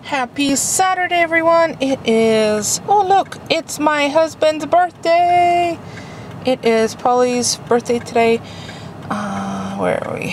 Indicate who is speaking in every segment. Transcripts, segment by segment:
Speaker 1: Happy Saturday, everyone. It is, oh look, it's my husband's birthday. It is Paulie's birthday today. Where are we?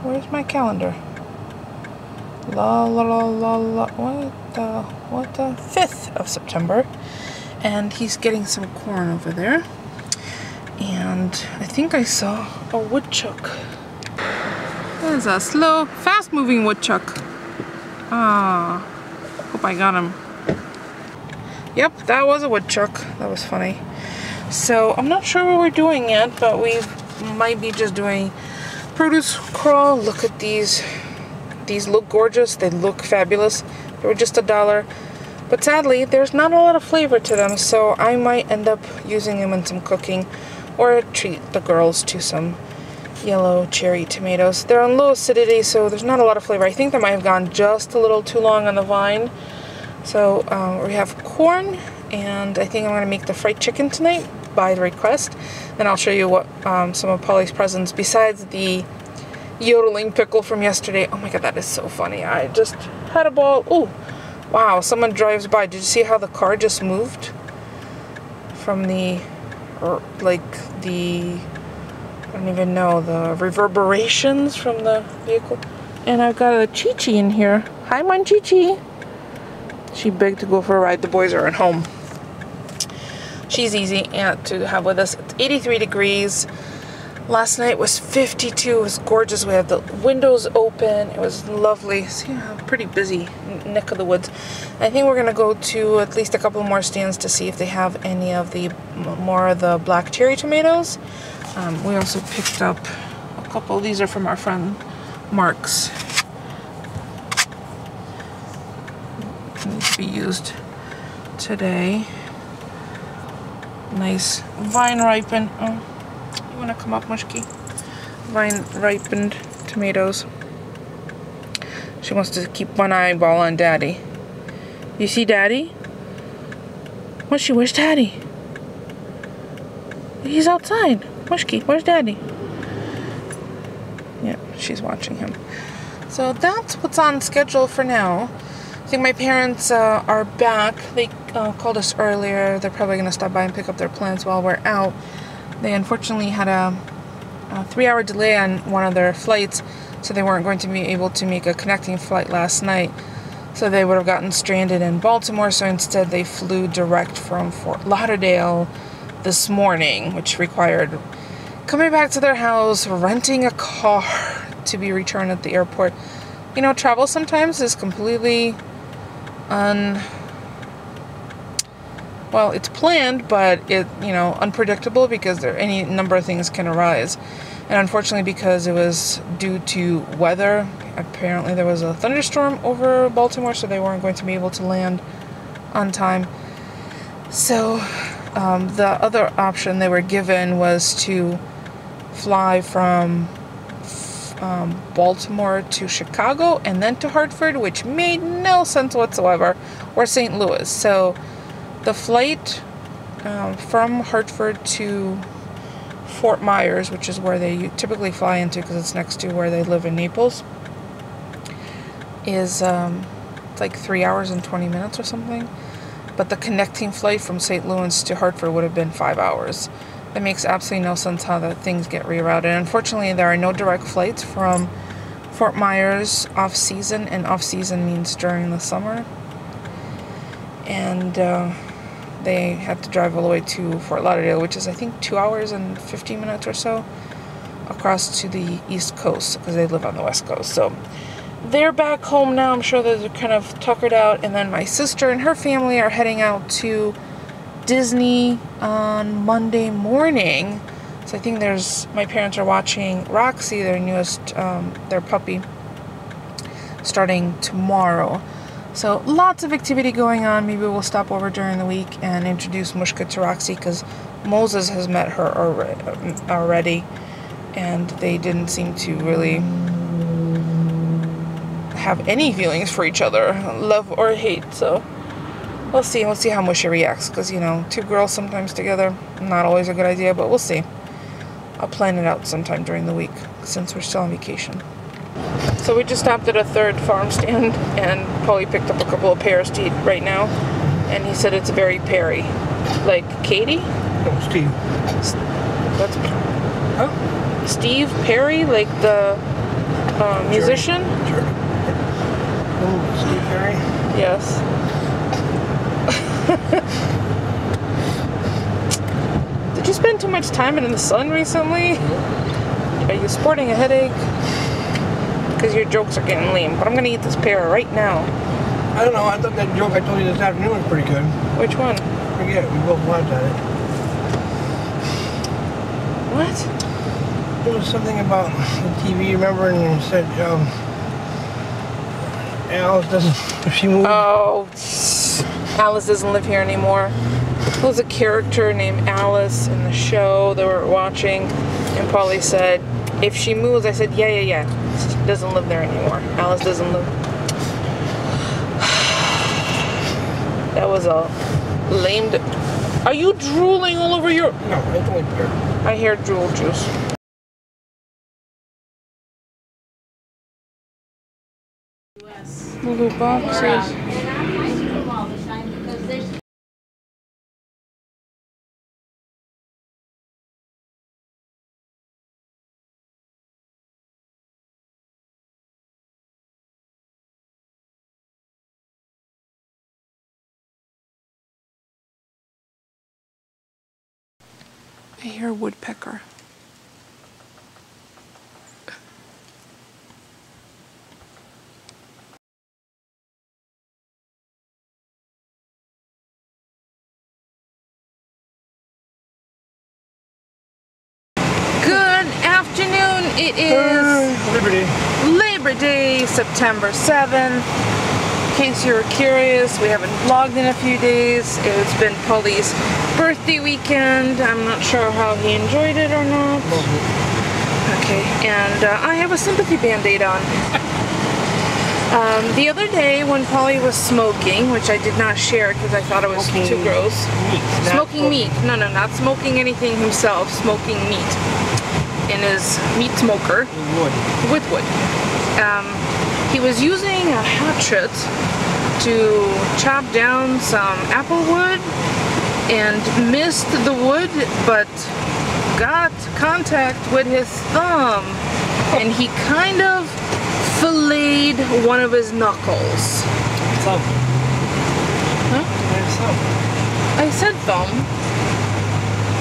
Speaker 1: Where's my calendar? What the 5th of September. And he's getting some corn over there. And I think I saw a woodchuck. There's a slow, fast-moving woodchuck. Ah, hope I got him. Yep, that was a woodchuck. That was funny. So I'm not sure what we're doing yet, but we might be just doing produce crawl. Look at these. These look gorgeous. They look fabulous. They were just $1. But sadly, there's not a lot of flavor to them, so I might end up using them in some cooking or treat the girls to some yellow cherry tomatoes. They're on low acidity, so there's not a lot of flavor. I think they might have gone just a little too long on the vine. So we have corn, and I think I'm going to make the fried chicken tonight by the request. Then I'll show you what some of Paulie's presents besides the yodeling pickle from yesterday. Oh my god, that is so funny. I just had a ball. Oh, wow, someone drives by. Did you see how the car just moved from the, I don't even know, the reverberations from the vehicle. And I've got a Chi-Chi in here. Hi, my Chi-Chi. She begged to go for a ride. The boys are at home. She's easy to have with us. It's 83 degrees. Last night was 52. It was gorgeous. We had the windows open. It was lovely. See how pretty busy neck of the woods. I think we're going to go to at least a couple more stands to see if they have any of the more of the black cherry tomatoes. We also picked up a couple. These are from our friend Mark's. Need to be used today. Nice vine ripened. Oh, you want to come up, Mushki? Vine ripened tomatoes. She wants to keep one eyeball on Daddy. You see Daddy? Mushy, where's Daddy? He's outside. Mushki, where's Daddy? Yeah, she's watching him. So that's what's on schedule for now. I think my parents are back. They called us earlier. They're probably going to stop by and pick up their plants while we're out. They unfortunately had a 3-hour delay on one of their flights, so they weren't going to be able to make a connecting flight last night. So they would have gotten stranded in Baltimore, so instead they flew direct from Fort Lauderdale this morning, which required coming back to their house, renting a car to be returned at the airport. You know, travel sometimes is completely well, it's planned, but unpredictable because any number of things can arise. And unfortunately, because it was due to weather, apparently there was a thunderstorm over Baltimore, so they weren't going to be able to land on time. So the other option they were given was to fly from Baltimore to Chicago and then to Hartford, which made no sense whatsoever, or St. Louis. So the flight from Hartford to Fort Myers, which is where they typically fly into because it's next to where they live in Naples, is like 3 hours and 20 minutes or something. But the connecting flight from St. Louis to Hartford would have been 5 hours. It makes absolutely no sense how the things get rerouted. Unfortunately, there are no direct flights from Fort Myers off-season, and off-season means during the summer. And they had to drive all the way to Fort Lauderdale, which is, I think, 2 hours and 15 minutes or so across to the East Coast because they live on the West Coast. So they're back home now. I'm sure they're kind of tuckered out. And then my sister and her family are heading out to Disney on Monday morning. So I think my parents are watching Roxy, their newest, their puppy, starting tomorrow. So lots of activity going on. Maybe we'll stop over during the week and introduce Mushka to Roxy because Moses has met her already, and they didn't seem to really have any feelings for each other, love or hate. So we'll see how Mushy reacts, because, two girls sometimes together, not always a good idea, but we'll see. I'll plan it out sometime during the week, since we're still on vacation. So we just stopped at a third farm stand, and Paulie picked up a couple of pears to eat right now, and he said it's very peary. Like Katie?
Speaker 2: No, Steve.
Speaker 1: That's
Speaker 2: Huh?
Speaker 1: Steve Perry, like the musician?
Speaker 2: Sure. Oh, Steve Perry?
Speaker 1: Yes. Did you spend too much time in the sun recently? Are you sporting a headache? Because your jokes are getting lame. But I'm gonna eat this pear right now.
Speaker 2: I don't know. I thought that joke I told you this afternoon was pretty good.
Speaker 1: Which one?
Speaker 2: Forget it. We both laughed at it.
Speaker 1: What?
Speaker 2: There was something about the TV, remember? And you said, Alice doesn't, if she moved.
Speaker 1: Oh, Alice doesn't live here anymore. There was a character named Alice in the show that we were watching, and Paulie said, if she moves, I said, yeah. She doesn't live there anymore. Alice doesn't live. That was a lame. Are you drooling all over your?
Speaker 2: No, it's only pear.
Speaker 1: I hear drool juice. Little boxes. I hear a woodpecker. Good afternoon. It is Labor Day, September 7th. In case you were curious, we haven't vlogged in a few days. It's been Paulie's birthday weekend. I'm not sure how he enjoyed it or not. Okay, and I have a sympathy band-aid on. The other day when Paulie was smoking, which I did not share because I thought it was too gross. Smoking meat. No, not smoking anything himself. Smoking meat in his meat smoker. With wood. He was using a hatchet to chop down some apple wood and missed the wood, but got contact with his thumb, and he kind of filleted one of his knuckles.
Speaker 2: Thumb.
Speaker 1: Huh? I said thumb.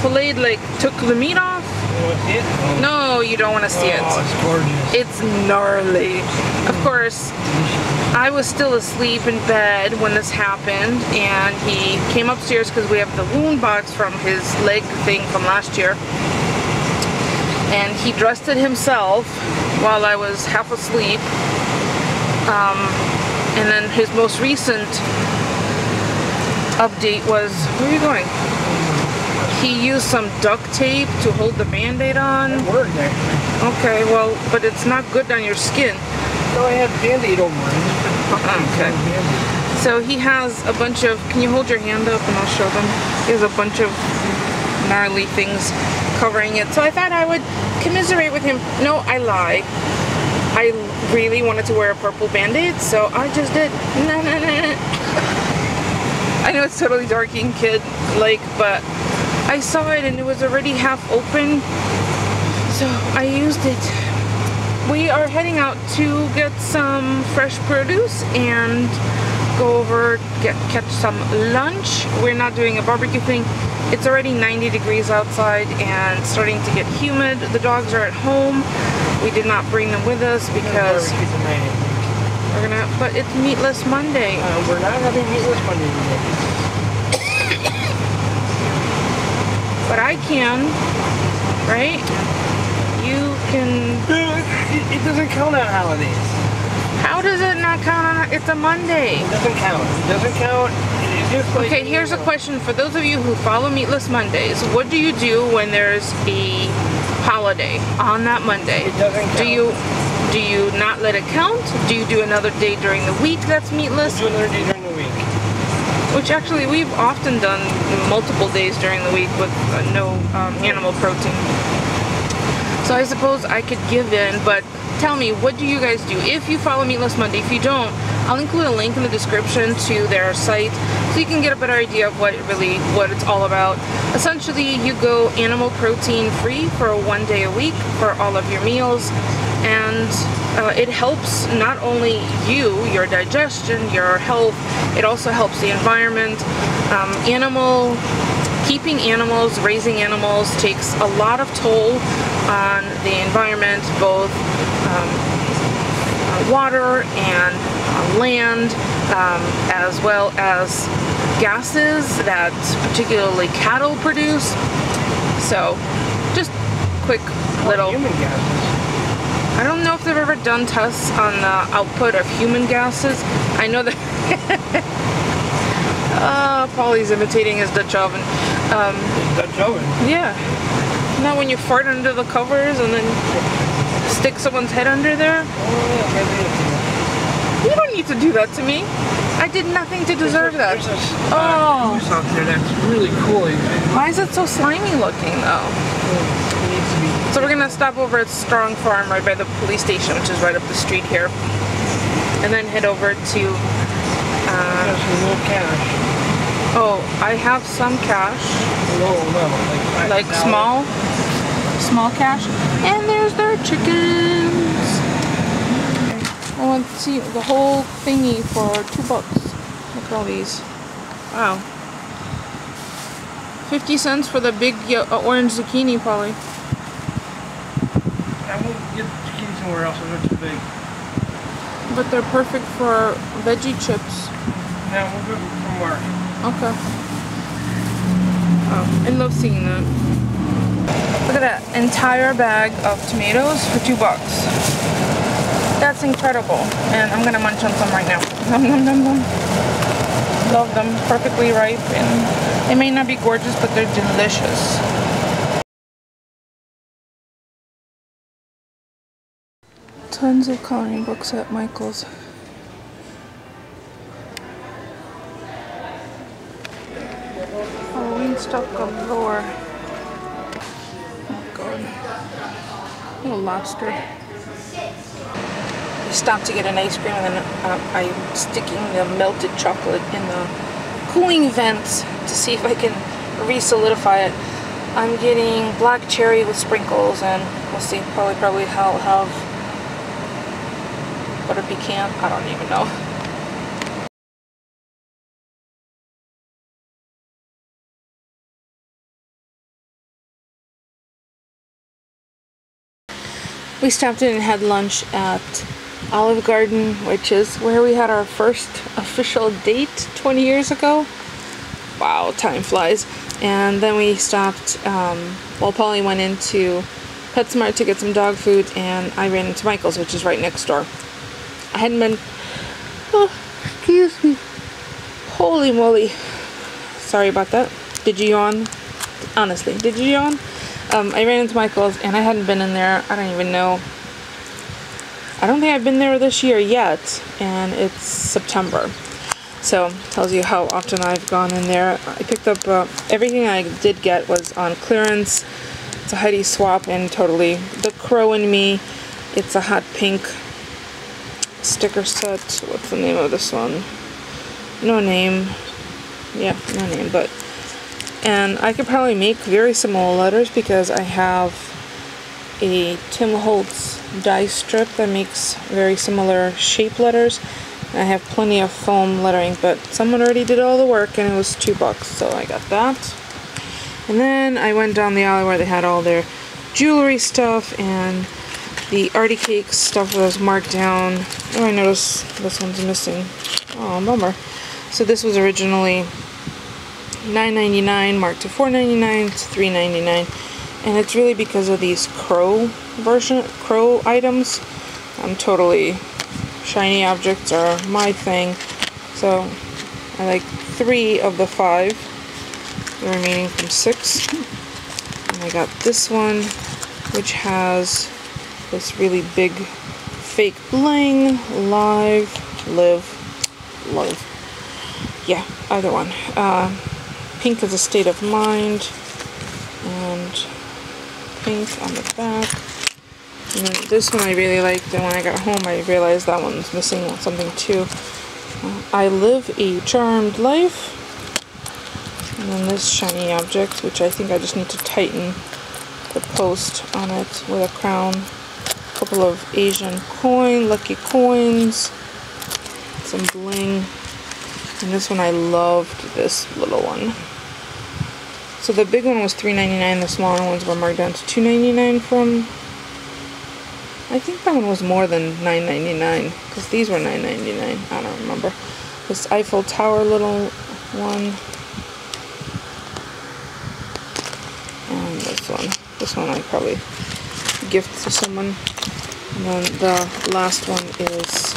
Speaker 1: Filleted, like, took the meat off.
Speaker 2: You want to see it? Oh.
Speaker 1: No, you don't want to see it.
Speaker 2: Oh, it's gorgeous.
Speaker 1: It's gnarly. Of course, I was still asleep in bed when this happened, and he came upstairs because we have the wound box from his leg thing from last year. And he dressed it himself while I was half asleep. And then his most recent update was, where are you going? He used some duct tape to hold the band-aid on.
Speaker 2: It worked, actually.
Speaker 1: Okay, well, but it's not good on your skin.
Speaker 2: No, I had band-aid over it.
Speaker 1: Okay. So he has a bunch of, can you hold your hand up and I'll show them? He has a bunch of gnarly things covering it. So I thought I would commiserate with him. No, I lie. I really wanted to wear a purple band-aid, so I just did. I know it's totally darking kid-like, but I saw it and it was already half open, so I used it. We are heading out to get some fresh produce and go over, catch some lunch. We're not doing a barbecue thing. It's already 90 degrees outside and starting to get humid. The dogs are at home. We did not bring them with us because we're gonna, but it's Meatless Monday.
Speaker 2: We're not having Meatless Monday today.
Speaker 1: But I can, right? You can.
Speaker 2: It doesn't count on holidays.
Speaker 1: How does it not count on? It's a Monday.
Speaker 2: It doesn't count. It doesn't count. It's just like,
Speaker 1: okay, here's a question for those of you who follow Meatless Mondays. What do you do when there's a holiday on that Monday?
Speaker 2: It doesn't count.
Speaker 1: Do you not let it count? Do you do another day during the week that's meatless?
Speaker 2: We'll do another day during the week.
Speaker 1: Which actually we've often done multiple days during the week with no animal protein. So I suppose I could give in, but tell me, what do you guys do? If you follow Meatless Monday, if you don't, I'll include a link in the description to their site so you can get a better idea of what it's all about. Essentially, you go animal protein free for 1 day a week for all of your meals, and it helps not only you, your digestion, your health, it also helps the environment. Keeping animals, raising animals takes a lot of toll on the environment, both water and land, as well as gases that particularly cattle produce. So, just quick little...
Speaker 2: Human gases.
Speaker 1: I don't know if they've ever done tests on the output of human gases. I know that... Paulie's imitating his Dutch oven.
Speaker 2: Dutch oven?
Speaker 1: Yeah. Not when you fart under the covers and then stick someone's head under there?
Speaker 2: Oh, yeah,
Speaker 1: you don't need to do that to me. I did nothing to deserve that.
Speaker 2: There's this goose out there that's really cool.
Speaker 1: Why is it so slimy looking though?
Speaker 2: It needs to be.
Speaker 1: So we're gonna stop over at Strong Farm right by the police station, which is right up the street here. And then head over to...
Speaker 2: There's some little cash.
Speaker 1: Oh, I have some cash.
Speaker 2: No,
Speaker 1: like small cash. And there's their chickens. I want to see the whole thingy for $2. Look at all these. Wow. 50 cents for the big orange zucchini, Paulie.
Speaker 2: I won't get zucchini somewhere else, they're too big.
Speaker 1: But they're perfect for veggie chips.
Speaker 2: Yeah, we'll go from where?
Speaker 1: Okay. Oh, I love seeing that. Look at that entire bag of tomatoes for $2. That's incredible. And I'm gonna munch on some right now. Nom nom nom nom. Love them. Perfectly ripe, and they may not be gorgeous, but they're delicious. Tons of coloring books at Michael's. Halloween stuff galore. Oh god. Little lobster. We stopped to get an ice cream, and then I'm sticking the melted chocolate in the cooling vent to see if I can re-solidify it. I'm getting black cherry with sprinkles, and we'll see. Probably I'll have butter pecan. I don't even know. We stopped in and had lunch at Olive Garden, which is where we had our first official date 20 years ago. Wow, time flies. And then we stopped, while Paulie went into PetSmart to get some dog food, and I ran into Michael's, which is right next door. I hadn't been, oh, excuse me. Holy moly. Sorry about that. Did you yawn? Honestly, did you yawn? I ran into Michael's, and I hadn't been in there, I don't even know. I don't think I've been there this year yet, and it's September. So, tells you how often I've gone in there. I picked up, everything I did get was on clearance. It's a Heidi swap, and totally the Crow in Me. It's a hot pink sticker set. What's the name of this one? No name. Yeah, no name, but... And I could probably make very similar letters because I have a Tim Holtz die strip that makes very similar shape letters. And I have plenty of foam lettering, but someone already did all the work and it was $2, so I got that. And then I went down the alley where they had all their jewelry stuff, and the Artie Cakes stuff was marked down. Oh, I noticed this one's missing. Oh, bummer. So this was originally $9.99, marked to $4.99, it's $3.99, and it's really because of these crow items. I'm totally, shiny objects are my thing, so I like 3 of the 5, the remaining from 6. And I got this one, which has this really big fake bling, live, yeah, either one. Pink is a state of mind, and pink on the back. And then this one I really liked, and when I got home I realized that one's missing something too. I Live a Charmed Life. And then this shiny object, which I think I just need to tighten the post on it with a crown. A couple of Asian lucky coins, some bling. And this one I loved, this little one. So the big one was $3.99, the smaller ones were marked down to $2.99 from, I think that one was more than $9.99, because these were $9.99, I don't remember. This Eiffel Tower little one. And this one I probably gift to someone. And then the last one is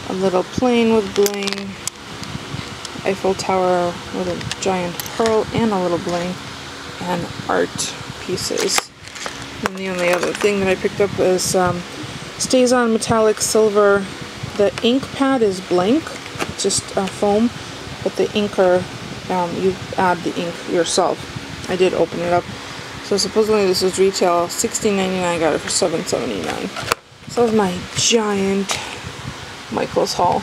Speaker 1: a little plane with bling. Eiffel Tower with a giant pearl and a little bling, and art pieces. And the only other thing that I picked up is stays on metallic silver. The ink pad is blank, just foam, but the inker, you add the ink yourself. I did open it up. So supposedly this is retail $16.99. I got it for $7.79. So that was my giant Michael's haul.